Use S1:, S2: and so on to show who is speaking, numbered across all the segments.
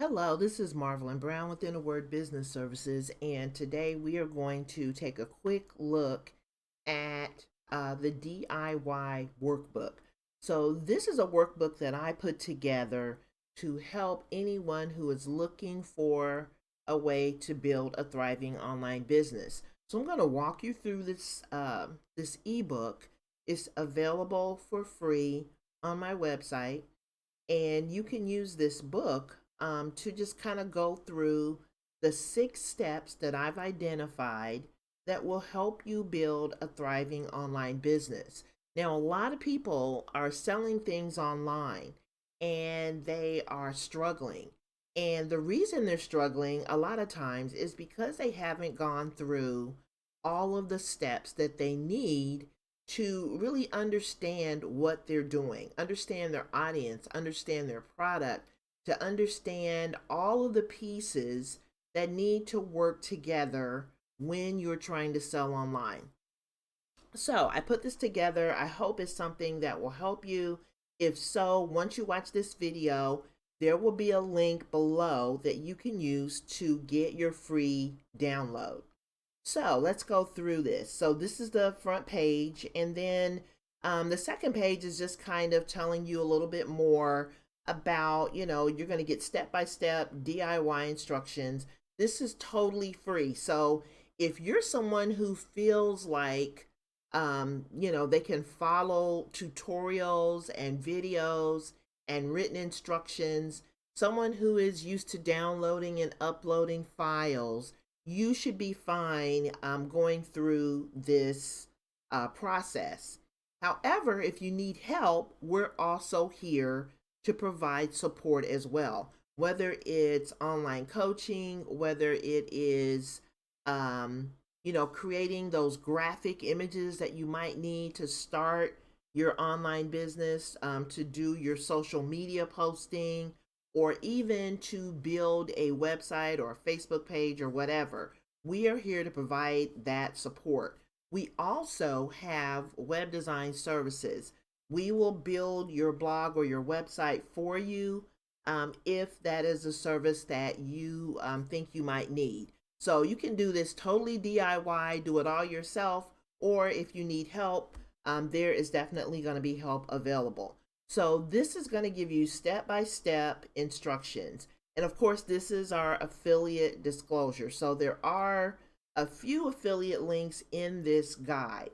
S1: Hello, this is Marvelyn Brown with In a Word Business Services, and today we are going to take a quick look at the DIY workbook. So this is a workbook that I put together to help anyone who is looking for a way to build a thriving online business. So I'm going to walk you through this ebook. It's available for free on my website, and you can use this book to just kind of go through the 6 steps that I've identified that will help you build a thriving online business. Now, a lot of people are selling things online and they are struggling. And the reason they're struggling a lot of times is because they haven't gone through all of the steps that they need to really understand what they're doing, understand their audience, understand their product, to understand all of the pieces that need to work together when you're trying to sell online. So I put this together. I hope it's something that will help you. If so, once you watch this video, there will be a link below that you can use to get your free download. So let's go through this. So this is the front page, and then the second page is just kind of telling you a little bit more about, you're going to get step-by-step DIY instructions. This is totally free. So if you're someone who feels like, they can follow tutorials and videos and written instructions, someone who is used to downloading and uploading files, you should be fine going through this process. However, if you need help, we're also here to provide support as well, whether it's online coaching, whether it is, creating those graphic images that you might need to start your online business, to do your social media posting, or even to build a website or a Facebook page or whatever. We are here to provide that support. We also have web design services. We will build your blog or your website for you if that is a service that you think you might need. So you can do this totally DIY, do it all yourself, or if you need help, there is definitely going to be help available. So this is going to give you step-by-step instructions. And of course, this is our affiliate disclosure. So there are a few affiliate links in this guide.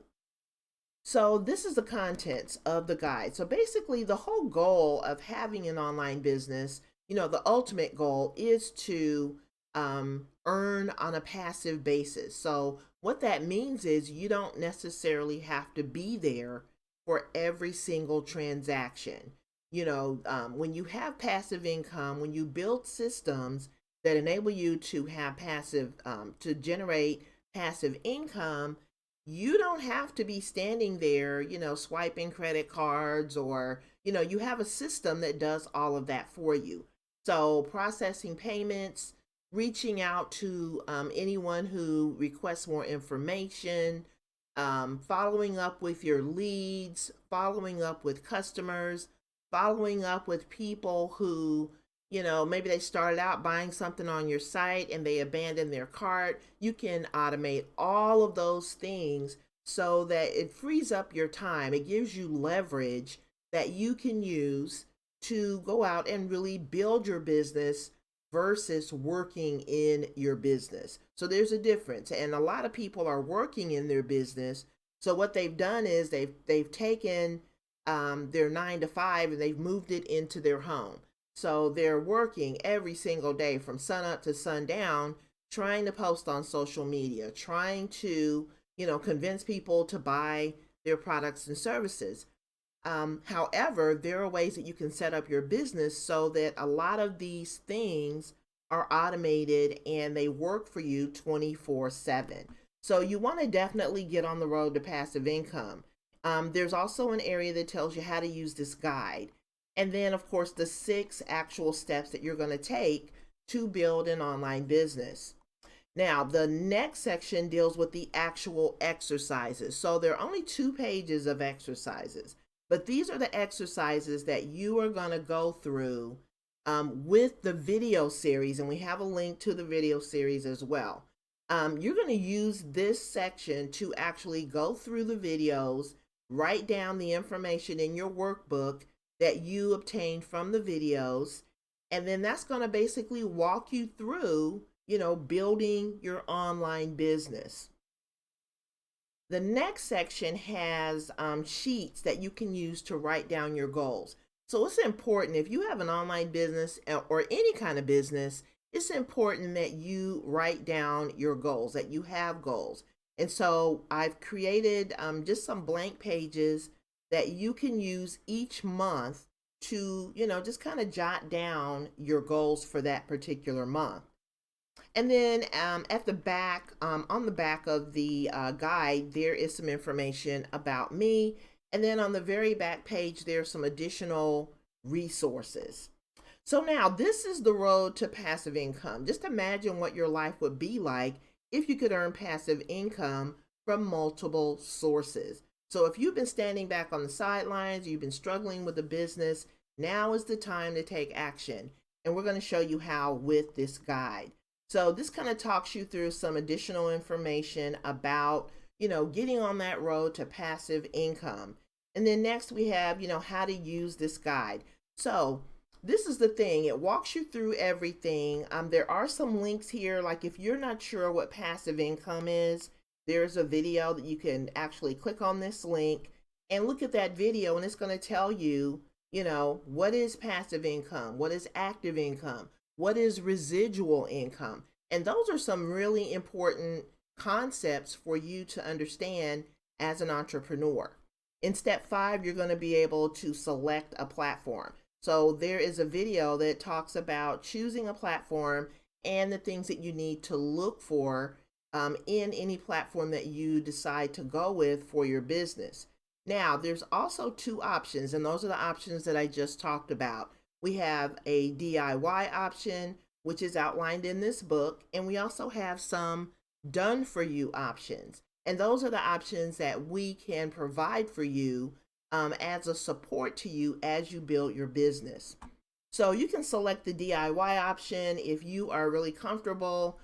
S1: So this is the contents of the guide. So basically, the whole goal of having an online business, the ultimate goal is to earn on a passive basis. So what that means is you don't necessarily have to be there for every single transaction. When you have passive income, when you build systems that enable you to have to generate passive income, you don't have to be standing there, swiping credit cards, or, you have a system that does all of that for you. So processing payments, reaching out to anyone who requests more information, following up with your leads, following up with customers, following up with people who, maybe they started out buying something on your site and they abandoned their cart. You can automate all of those things so that it frees up your time. It gives you leverage that you can use to go out and really build your business versus working in your business. So there's a difference. And a lot of people are working in their business. So what they've done is they've taken their 9 to 5 and they've moved it into their home. So they're working every single day from sun up to sundown, trying to post on social media, trying to, convince people to buy their products and services. However, there are ways that you can set up your business so that a lot of these things are automated and they work for you 24/7. So you want to definitely get on the road to passive income. There's also an area that tells you how to use this guide. And then, of course, the 6 actual steps that you're going to take to build an online business. Now, the next section deals with the actual exercises. So there are only 2 pages of exercises, but these are the exercises that you are going to go through with the video series, and we have a link to the video series as well. You're going to use this section to actually go through the videos, write down the information in your workbook that you obtained from the videos, and then that's going to basically walk you through, building your online business. The next section has sheets that you can use to write down your goals. So it's important, if you have an online business or any kind of business, it's important that you write down your goals, that you have goals. And so I've created just some blank pages that you can use each month to, just kind of jot down your goals for that particular month. And then at the back, on the back of the guide, there is some information about me. And then on the very back page, there's some additional resources. So now this is the road to passive income. Just imagine what your life would be like if you could earn passive income from multiple sources. So if you've been standing back on the sidelines, you've been struggling with a business, now is the time to take action. And we're going to show you how with this guide. So this kind of talks you through some additional information about, getting on that road to passive income. And then next we have, how to use this guide. So this is the thing, it walks you through everything. There are some links here, like if you're not sure what passive income is, there's a video that you can actually click on this link and look at that video, and it's going to tell you, what is passive income, what is active income, what is residual income. And those are some really important concepts for you to understand as an entrepreneur. In step 5, you're going to be able to select a platform. So there is a video that talks about choosing a platform and the things that you need to look for in any platform that you decide to go with for your business. Now, there's also 2 options, and those are the options that I just talked about. We have a DIY option, which is outlined in this book, and we also have some done for you options. And those are the options that we can provide for you as a support to you as you build your business. So you can select the DIY option if you are really comfortable,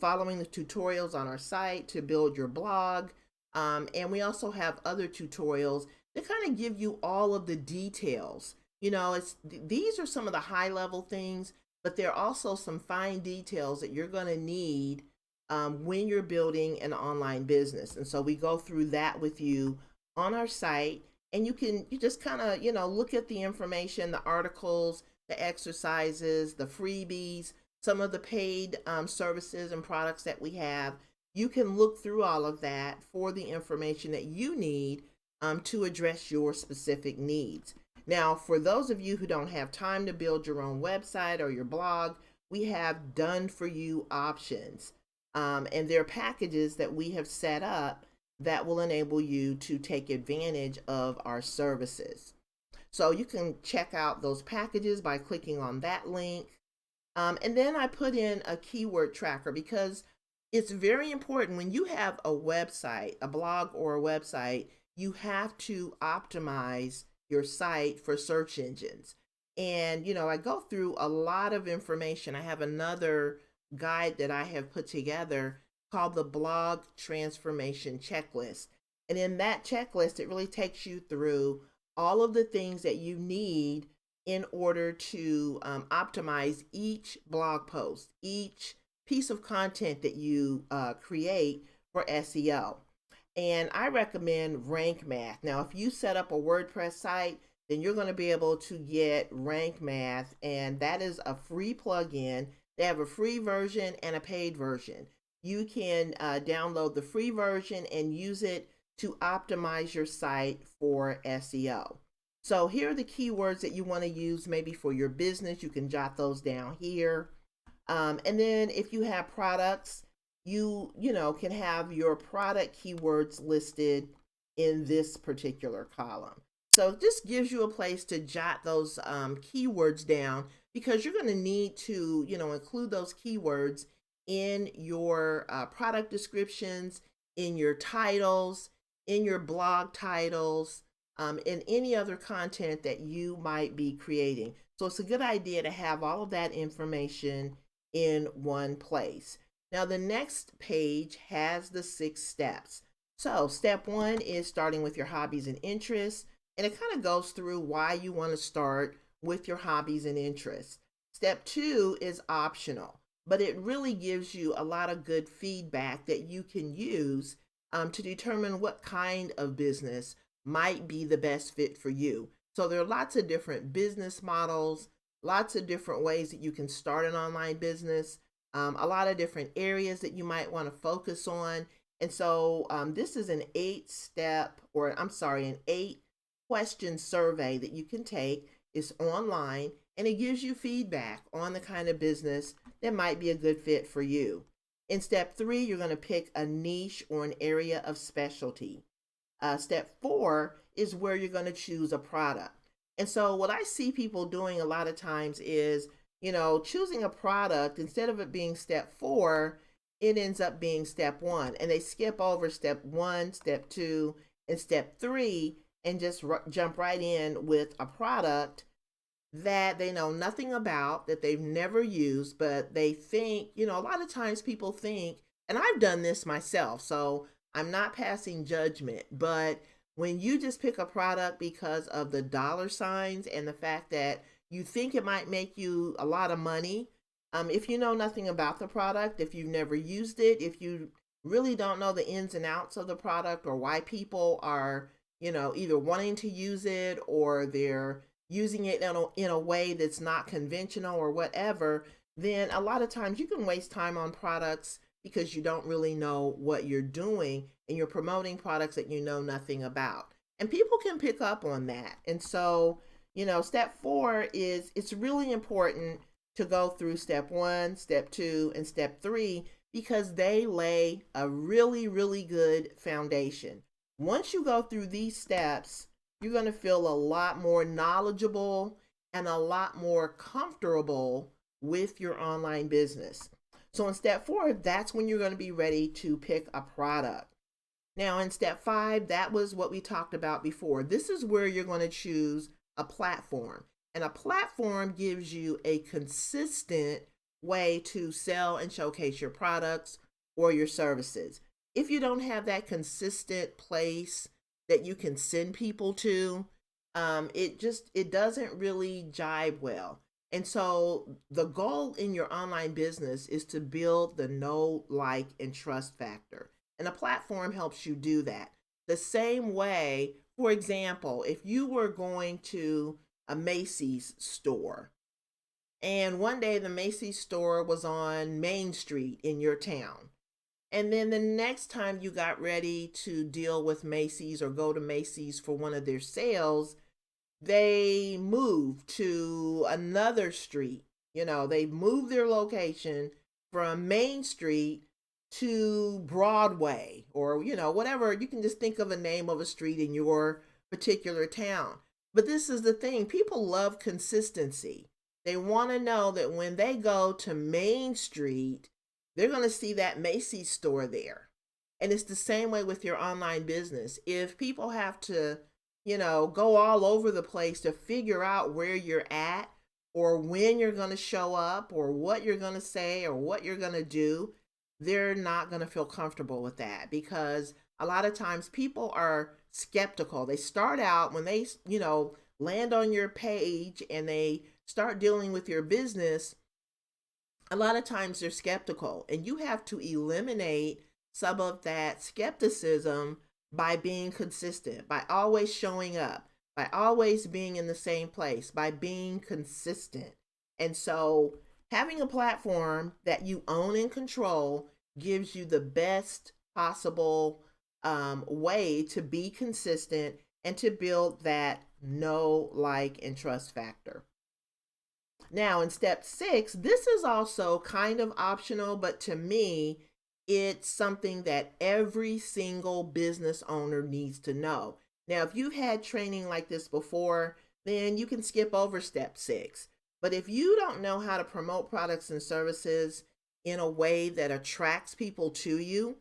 S1: following the tutorials on our site to build your blog. And we also have other tutorials that kind of give you all of the details. These are some of the high level things, but there are also some fine details that you're going to need when you're building an online business. And so we go through that with you on our site, and you just kind of, look at the information, the articles, the exercises, the freebies, some of the paid services and products that we have. You can look through all of that for the information that you need to address your specific needs. Now, for those of you who don't have time to build your own website or your blog, we have done for you options. And there are packages that we have set up that will enable you to take advantage of our services. So you can check out those packages by clicking on that link. And then I put in a keyword tracker because it's very important when you have a website, a blog or a website, you have to optimize your site for search engines. And, I go through a lot of information. I have another guide that I have put together called the Blog Transformation Checklist. And in that checklist, it really takes you through all of the things that you need in order to optimize each blog post, each piece of content that you create for SEO. And I recommend Rank Math. Now, if you set up a WordPress site, then you're going to be able to get Rank Math, and that is a free plugin. They have a free version and a paid version. You can download the free version and use it to optimize your site for SEO. So here are the keywords that you want to use maybe for your business. You can jot those down here. And then if you have products, you can have your product keywords listed in this particular column. So it just gives you a place to jot those keywords down, because you're going to need to, include those keywords in your product descriptions, in your titles, in your blog titles, in any other content that you might be creating. So it's a good idea to have all of that information in one place. Now, the next page has the 6 steps. So, step 1 is starting with your hobbies and interests, and it kind of goes through why you want to start with your hobbies and interests. Step 2 is optional, but it really gives you a lot of good feedback that you can use to determine what kind of business might be the best fit for you. So there are lots of different business models, lots of different ways that you can start an online business, a lot of different areas that you might want to focus on. And so this is an 8-step, or I'm sorry, an 8-question survey that you can take. It's online, and it gives you feedback on the kind of business that might be a good fit for you. In step 3, you're going to pick a niche or an area of specialty. Step 4 is where you're going to choose a product. And so what I see people doing a lot of times is, choosing a product, instead of it being step 4, it ends up being step 1. And they skip over step 1, step 2, and step 3 and just jump right in with a product that they know nothing about, that they've never used, but they think, a lot of times people think, and I've done this myself, so I'm not passing judgment, but when you just pick a product because of the dollar signs and the fact that you think it might make you a lot of money, if you know nothing about the product, if you've never used it, if you really don't know the ins and outs of the product or why people are, either wanting to use it or they're using it in a way that's not conventional or whatever, then a lot of times you can waste time on products because you don't really know what you're doing and you're promoting products that you know nothing about. And people can pick up on that. And so, step 4 is, it's really important to go through step 1, step 2, and step 3 because they lay a really, really good foundation. Once you go through these steps, you're going to feel a lot more knowledgeable and a lot more comfortable with your online business. So in step 4, that's when you're going to be ready to pick a product. Now in step 5, that was what we talked about before. This is where you're going to choose a platform. And a platform gives you a consistent way to sell and showcase your products or your services. If you don't have that consistent place that you can send people to, it doesn't really jibe well. And so the goal in your online business is to build the know, like, and trust factor. And a platform helps you do that. The same way, for example, if you were going to a Macy's store and one day the Macy's store was on Main Street in your town, and then the next time you got ready to deal with Macy's or go to Macy's for one of their sales, they moved to another street. They moved their location from Main Street to Broadway or, whatever. You can just think of a name of a street in your particular town. But this is the thing. People love consistency. They want to know that when they go to Main Street, they're going to see that Macy's store there. And it's the same way with your online business. If people have to, go all over the place to figure out where you're at or when you're going to show up or what you're going to say or what you're going to do, they're not going to feel comfortable with that because a lot of times people are skeptical. They start out when they, land on your page and they start dealing with your business. A lot of times they're skeptical, and you have to eliminate some of that skepticism by being consistent, by always showing up, by always being in the same place, by being consistent. And so having a platform that you own and control gives you the best possible way to be consistent and to build that know, like, and trust factor. Now, in step 6, this is also kind of optional, but to me, it's something that every single business owner needs to know. Now, if you've had training like this before, then you can skip over step 6. But if you don't know how to promote products and services in a way that attracts people to you,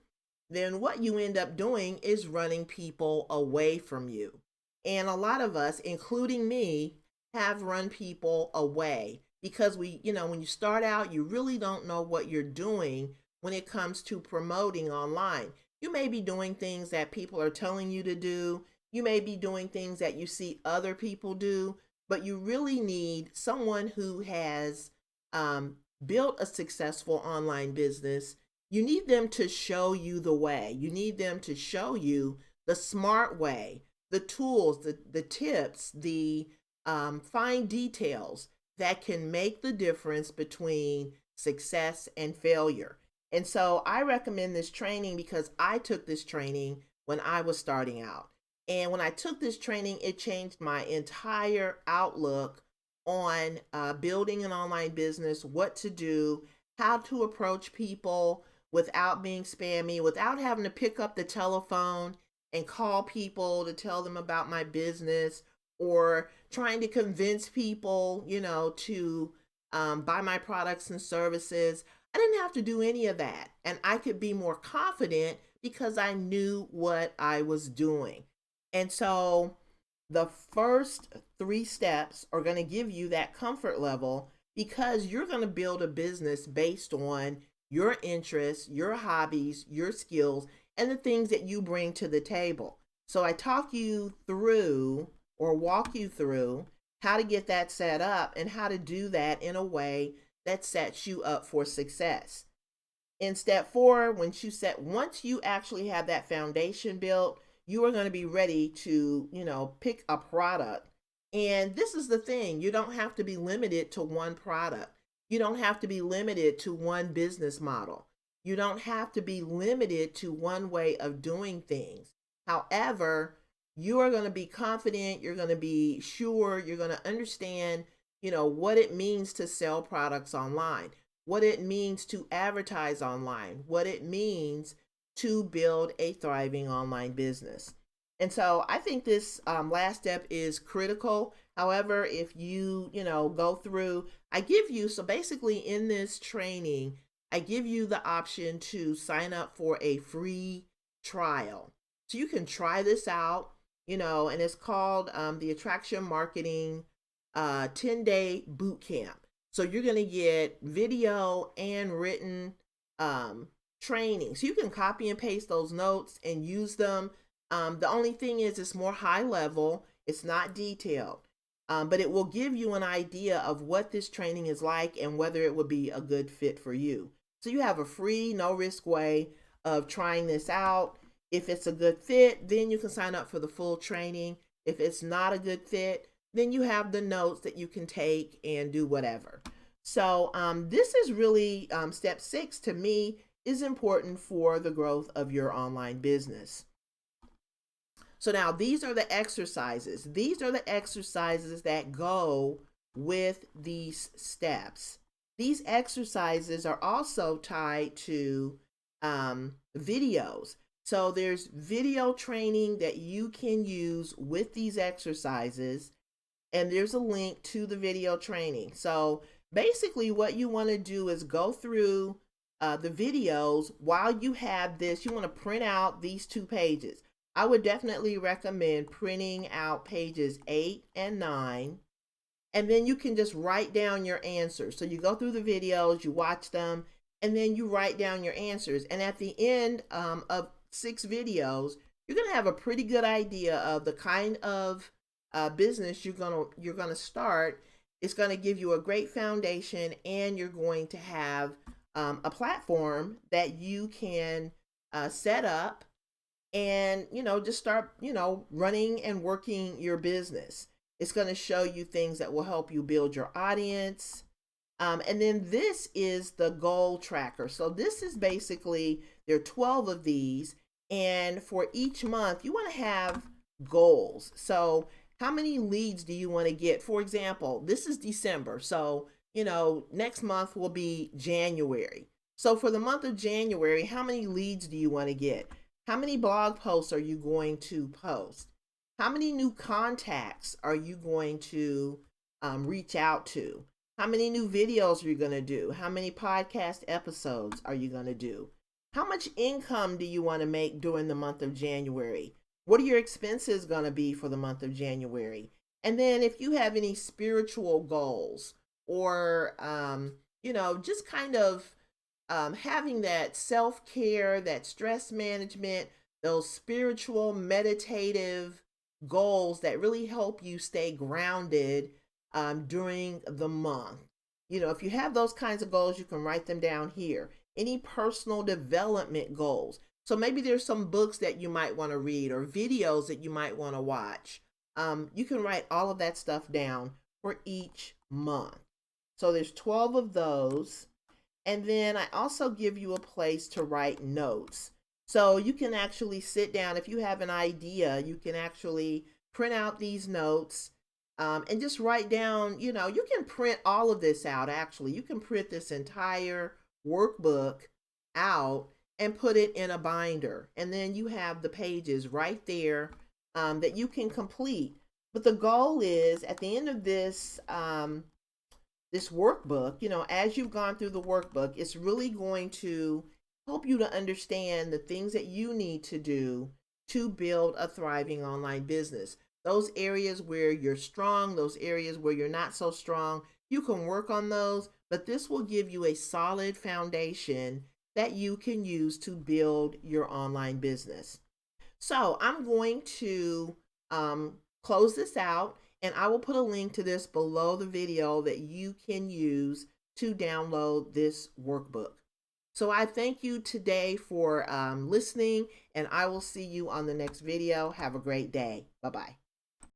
S1: then what you end up doing is running people away from you. And a lot of us, including me, have run people away because when you start out, you really don't know what you're doing when it comes to promoting online. You may be doing things that people are telling you to do. You may be doing things that you see other people do, but you really need someone who has um, built a successful online business. You need them to show you the way. You need them to show you the smart way, the tools, the tips, the fine details that can make the difference between success and failure. And so I recommend this training because I took this training when I was starting out. And when I took this training, it changed my entire outlook on building an online business, what to do, how to approach people without being spammy, without having to pick up the telephone and call people to tell them about my business, or trying to convince people, to buy my products and services. I didn't have to do any of that. And I could be more confident because I knew what I was doing. And so the first 3 steps are going to give you that comfort level because you're going to build a business based on your interests, your hobbies, your skills, and the things that you bring to the table. So I talk you through or walk you through how to get that set up and how to do that in a way that sets you up for success. In step 4, once you actually have that foundation built, you are going to be ready to, pick a product. And this is the thing, you don't have to be limited to one product. You don't have to be limited to one business model. You don't have to be limited to one way of doing things. However, you are going to be confident, you're going to be sure, you're going to understand, what it means to sell products online, what it means to advertise online, what it means to build a thriving online business. And so I think this last step is critical. However, if you, go through, so basically in this training, I give you the option to sign up for a free trial. So you can try this out, and it's called the Attraction Marketing 10-day boot camp. So you're going to get video and written training. So you can copy and paste those notes and use them. The only thing is it's more high level. It's not detailed, but it will give you an idea of what this training is like and whether it would be a good fit for you. So you have a free, no risk way of trying this out. If it's a good fit, then you can sign up for the full training. If it's not a good fit, then you have the notes that you can take and do whatever. So this is really step 6 to me is important for the growth of your online business. So now these are the exercises. These are the exercises that go with these steps. These exercises are also tied to videos. So there's video training that you can use with these exercises, and there's a link to the video training. So basically what you want to do is go through the videos while you have this. You want to print out these 2 pages. I would definitely recommend printing out pages 8 and 9, and then you can just write down your answers. So you go through the videos, you watch them, and then you write down your answers. And at the end of 6 videos, you're going to have a pretty good idea of the kind of business you're gonna start. It's going to give you a great foundation, and you're going to have a platform that you can set up and just start running and working your business. It's going to show you things that will help you build your audience. And then this is the goal tracker. So this is basically, there are 12 of these, and for each month you want to have goals. So how many leads do you want to get? For example, this is December. So, next month will be January. So for the month of January, how many leads do you want to get? How many blog posts are you going to post? How many new contacts are you going to reach out to? How many new videos are you going to do? How many podcast episodes are you going to do? How much income do you want to make during the month of January? What are your expenses going to be for the month of January? And then if you have any spiritual goals or, just kind of having that self care, that stress management, those spiritual, meditative goals that really help you stay grounded during the month. If you have those kinds of goals, you can write them down here. Any personal development goals. So maybe there's some books that you might want to read or videos that you might want to watch. You can write all of that stuff down for each month. So there's 12 of those. And then I also give you a place to write notes. So you can actually sit down. If you have an idea, you can actually print out these notes and just write down. You can print all of this out, actually. You can print this entire workbook out and put it in a binder. And then you have the pages right there that you can complete. But the goal is at the end of this workbook, as you've gone through the workbook, it's really going to help you to understand the things that you need to do to build a thriving online business. Those areas where you're strong, those areas where you're not so strong, you can work on those, but this will give you a solid foundation that you can use to build your online business. So I'm going to close this out, and I will put a link to this below the video that you can use to download this workbook. So I thank you today for listening, and I will see you on the next video. Have a great day. Bye-bye.